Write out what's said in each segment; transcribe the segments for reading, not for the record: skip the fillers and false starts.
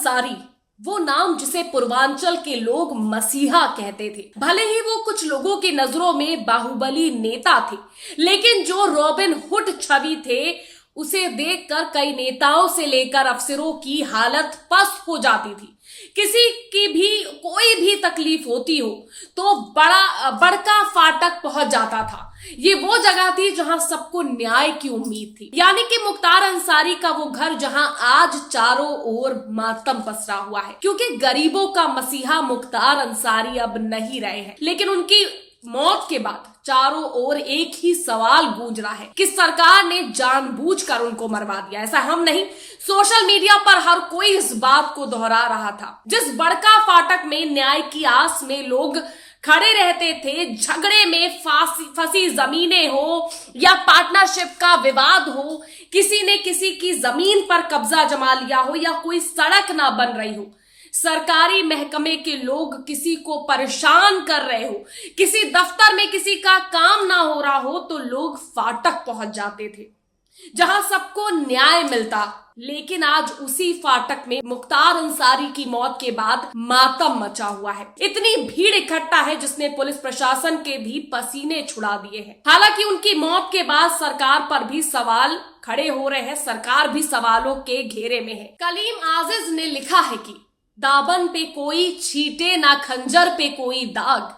अंसारी, वो नाम जिसे पूर्वांचल के लोग मसीहा कहते थे। भले ही वो कुछ लोगों की नजरों में बाहुबली नेता थे, लेकिन जो रॉबिन हुड छवि थे उसे देखकर कई नेताओं से लेकर अफसरों की हालत पस्त हो जाती थी। किसी की भी कोई भी तकलीफ होती हो तो बड़का फाटक पहुंच जाता था। ये वो जगह थी जहां सबको न्याय की उम्मीद थी, यानी कि मुख्तार अंसारी का वो घर जहां आज चारों ओर मातम पसरा हुआ है, क्योंकि गरीबों का मसीहा मुख्तार अंसारी अब नहीं रहे हैं। लेकिन उनकी मौत के बाद चारों ओर एक ही सवाल गूंज रहा है कि सरकार ने जानबूझकर उनको मरवा दिया। ऐसा हम नहीं, सोशल मीडिया पर हर कोई इस बात को दोहरा रहा था। जिस बड़का फाटक में न्याय की आस में लोग खड़े रहते थे, झगड़े में फंसी जमीनें हो या पार्टनरशिप का विवाद हो, किसी ने किसी की जमीन पर कब्जा जमा लिया हो या कोई सड़क ना बन रही हो, सरकारी महकमे के लोग किसी को परेशान कर रहे हो, किसी दफ्तर में किसी का काम ना हो रहा हो, तो लोग फाटक पहुंच जाते थे जहां सबको न्याय मिलता। लेकिन आज उसी फाटक में मुख्तार अंसारी की मौत के बाद मातम मचा हुआ है। इतनी भीड़ इकट्ठा है जिसने पुलिस प्रशासन के भी पसीने छुड़ा दिए हैं। हालांकि उनकी मौत के बाद सरकार पर भी सवाल खड़े हो रहे हैं, सरकार भी सवालों के घेरे में है। कलीम आजिज ने लिखा है कि दामन पे कोई छीटे ना खंजर पे कोई दाग,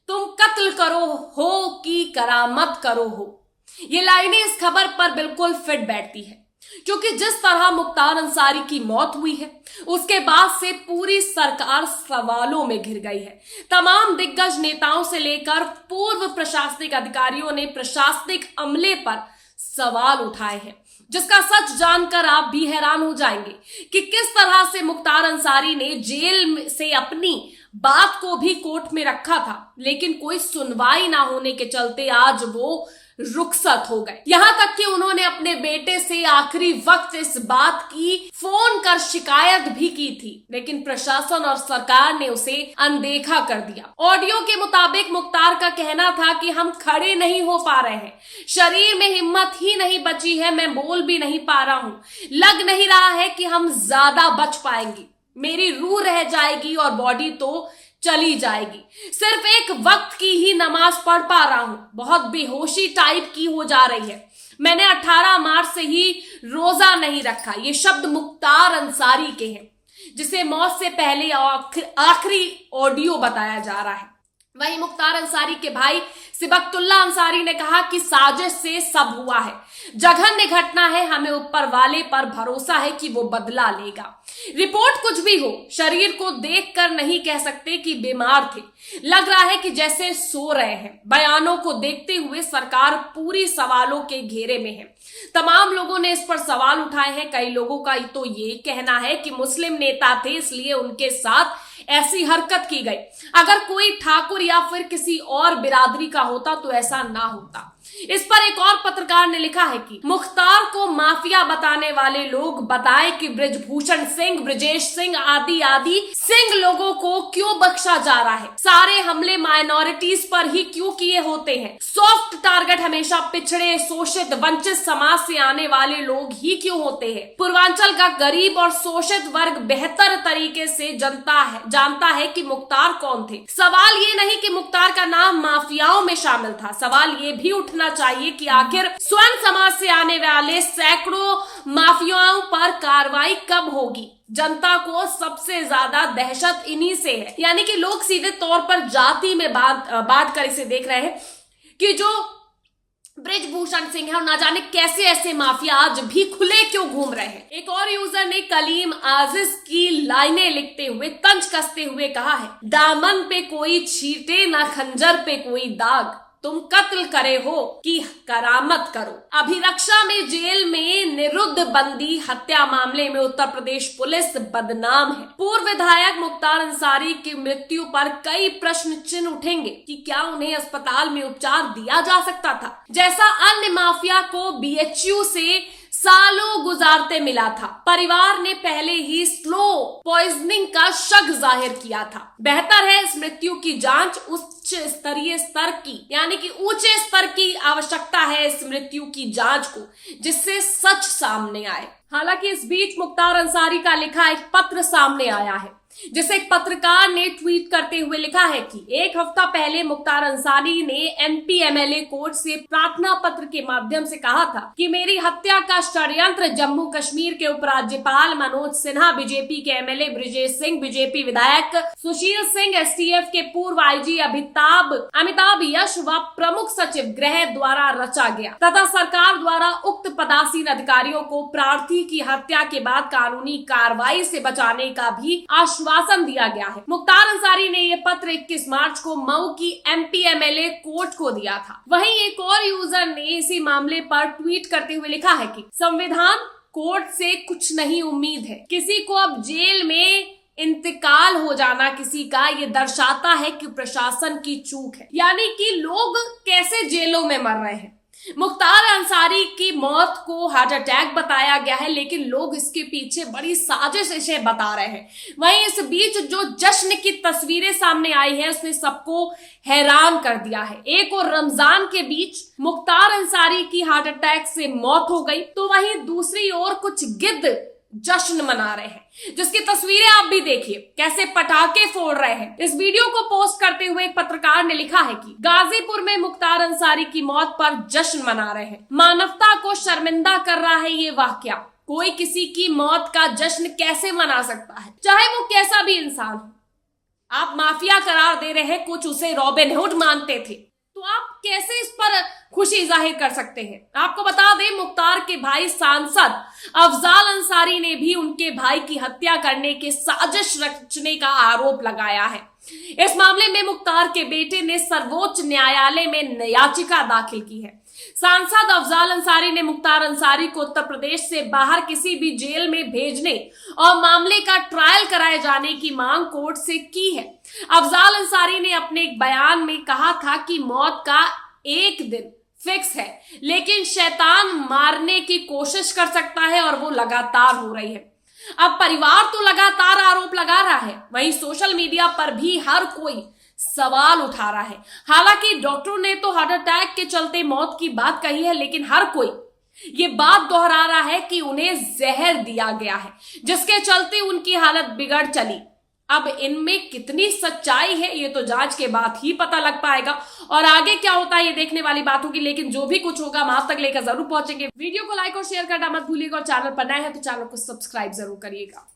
तुम कत्ल करो हो कि करामत करो हो। ये लाइनें इस खबर पर बिल्कुल फिट बैठती है, क्योंकि जिस तरह मुख्तार अंसारी की मौत हुई है उसके बाद से पूरी सरकार सवालों में घिर गई है। तमाम दिग्गज नेताओं से लेकर पूर्व प्रशासनिक अधिकारियों ने प्रशासनिक अमले पर सवाल उठाए हैं, जिसका सच जानकर आप भी हैरान हो जाएंगे कि किस तरह से मुख्तार अंसारी ने जेल से अपनी बात को भी कोर्ट में रखा था, लेकिन कोई सुनवाई ना होने के चलते आज वो रुखसत हो गए। यहां तक कि उन्होंने अपने बेटे से आखिरी वक्त इस बात की फोन कर शिकायत भी की थी, लेकिन प्रशासन और सरकार ने उसे अनदेखा कर दिया। ऑडियो के मुताबिक मुख्तार का कहना था कि हम खड़े नहीं हो पा रहे हैं, शरीर में हिम्मत ही नहीं बची है, मैं बोल भी नहीं पा रहा हूं, लग नहीं रहा है कि हम ज्यादा बच पाएंगे, मेरी रूह रह जाएगी और बॉडी तो चली जाएगी, सिर्फ एक वक्त की ही नमाज पढ़ पा रहा हूं, बहुत बेहोशी टाइप की हो जा रही है, मैंने 18 मार्च से ही रोजा नहीं रखा। ये शब्द मुख्तार अंसारी के हैं, जिसे मौत से पहले आखिरी ऑडियो बताया जा रहा है। वहीं मुख्तार अंसारी के भाई सिबकतुल्ला अंसारी ने कहा कि साजिश से सब हुआ है, जघन्य घटना है, हमें ऊपर वाले पर भरोसा है कि वो बदला लेगा। रिपोर्ट कुछ भी हो, शरीर को देखकर नहीं कह सकते कि बीमार थे, लग रहा है कि जैसे सो रहे हैं। बयानों को देखते हुए सरकार पूरी सवालों के घेरे में है। तमाम लोगों ने इस पर सवाल उठाए हैं। कई लोगों का तो ये कहना है कि मुस्लिम नेता थे इसलिए उनके साथ ऐसी हरकत की गई, अगर कोई ठाकुर या फिर किसी और बिरादरी का होता तो ऐसा ना होता। इस पर एक और पत्रकार ने लिखा है कि मुख्तार को माफिया बताने वाले लोग बताएं कि ब्रिजभूषण सिंह, ब्रिजेश सिंह आदि सिंह लोगों को क्यों बख्शा जा रहा है, सारे हमले माइनॉरिटीज पर ही क्यों किए होते हैं, सॉफ्ट टारगेट हमेशा पिछड़े, शोषित, वंचित समाज से आने वाले लोग ही क्यों होते हैं। पूर्वांचल का गरीब और शोषित वर्ग बेहतर तरीके से जानता है कि मुख्तार कौन थे। सवाल ये नहीं कि मुख्तार का नाम माफियाओं में शामिल था, सवाल ये भी उठना चाहिए कि आखिर स्वर्ण समाज से आने वाले सैकड़ों माफियाओं पर कार्रवाई कब होगी। जनता को सबसे ज्यादा दहशत इन्हीं से है, यानी कि लोग सीधे तौर पर जाति में बांट कर इसे देख रहे हैं कि जो ब्रिजभूषण सिंह है और ना जाने कैसे ऐसे माफिया आज भी खुले क्यों घूम रहे हैं। एक और यूजर ने कलीम आजिज की लाइनें लिखते हुए तंज कसते हुए कहा है, दामन पे कोई छीटे ना खंजर पे कोई दाग, तुम कत्ल करे हो कि करामत करो। अभिरक्षा में जेल में निरुद्ध बंदी हत्या मामले में उत्तर प्रदेश पुलिस बदनाम है। पूर्व विधायक मुख्तार अंसारी की मृत्यु पर कई प्रश्न चिन्ह उठेंगे कि क्या उन्हें अस्पताल में उपचार दिया जा सकता था, जैसा अन्य माफिया को बीएचयू से सालों गुजारते मिला था। परिवार ने पहले ही स्लो पॉइजनिंग का शक जाहिर किया था। बेहतर है इस मृत्यु की जांच उच्च स्तरीय स्तर की, यानी कि ऊंचे स्तर की आवश्यकता है इस मृत्यु की जांच को, जिससे सच सामने आए। हालांकि इस बीच मुख्तार अंसारी का लिखा एक पत्र सामने आया है, जिसे एक पत्रकार ने ट्वीट करते हुए लिखा है कि एक हफ्ता पहले मुख्तार अंसारी ने एमपी एमएलए कोर्ट से प्रार्थना पत्र के माध्यम से कहा था कि मेरी हत्या का षड्यंत्र जम्मू कश्मीर के उपराज्यपाल मनोज सिन्हा, बीजेपी के एमएलए ब्रिजेश सिंह, बीजेपी विधायक सुशील सिंह, एसटीएफ के पूर्व आईजी अमिताभ यश व प्रमुख सचिव गृह द्वारा रचा गया तथा सरकार द्वारा उक्त पदासीन अधिकारियों को प्रार्थी की हत्या के बाद कानूनी कार्रवाई से बचाने का भी आश्वासन दिया गया है। मुख्तार अंसारी ने यह पत्र 21 मार्च को मऊ की एमपी एमएलए कोर्ट को दिया था। वहीं एक और यूजर ने इसी मामले पर ट्वीट करते हुए लिखा है कि संविधान कोर्ट से कुछ नहीं उम्मीद है, किसी को अब जेल में इंतकाल हो जाना किसी का ये दर्शाता है कि प्रशासन की चूक है। यानी कि लोग कैसे जेलों में मर रहे हैं। मुख्तार अंसारी की मौत को हार्ट अटैक बताया गया है, लेकिन लोग इसके पीछे बड़ी साजिश इसे बता रहे हैं। वहीं इस बीच जो जश्न की तस्वीरें सामने आई है उसने सबको हैरान कर दिया है। एक और रमजान के बीच मुख्तार अंसारी की हार्ट अटैक से मौत हो गई, तो वहीं दूसरी ओर कुछ गिद्ध जश्न मना रहे हैं, जिसकी तस्वीरें आप भी देखिए कैसे पटाखे फोड़ रहे हैं। इस वीडियो को पोस्ट करते हुए एक पत्रकार ने लिखा है कि गाजीपुर में मुख्तार अंसारी की मौत पर जश्न मना रहे हैं, मानवता को शर्मिंदा कर रहा है ये वाकया। कोई किसी की मौत का जश्न कैसे मना सकता है, चाहे वो कैसा भी इंसान हो। आप माफिया करार दे रहे हैं, कुछ उसे रॉबिन हुड मानते थे, तो आप कैसे इस पर खुशी जाहिर कर सकते हैं। आपको बता दें, मुख्तार के भाई सांसद अफजाल अंसारी ने भी उनके भाई की हत्या करने के साजिश रचने का आरोप लगाया है। इस मामले में मुख्तार के बेटे ने सर्वोच्च न्यायालय में याचिका दाखिल की है। सांसद अफजाल अंसारी ने मुख्तार अंसारी को उत्तर प्रदेश से बाहर किसी भी जेल में भेजने और मामले का ट्रायल कराए जाने की मांग कोर्ट से की है। अफजाल अंसारी ने अपने एक बयान में कहा था कि मौत का एक दिन फिक्स है, लेकिन शैतान मारने की कोशिश कर सकता है और वो लगातार हो रही है। अब परिवार तो लगातार आरोप लगा रहा है, वहीं सोशल मीडिया पर भी हर कोई सवाल उठा रहा है। हालांकि डॉक्टरों ने तो हार्ट अटैक के चलते मौत की बात कही है, लेकिन हर कोई ये बात दोहरा रहा है कि उन्हें जहर दिया गया है, जिसके चलते उनकी हालत बिगड़ चली। अब इनमें कितनी सच्चाई है ये तो जांच के बाद ही पता लग पाएगा, और आगे क्या होता है ये देखने वाली बात होगी। लेकिन जो भी कुछ होगा हम आप तक लेकर जरूर पहुंचेंगे। वीडियो को लाइक और शेयर करना मत भूलिएगा, और चैनल पर नए हैं तो चैनल को सब्सक्राइब जरूर करिएगा।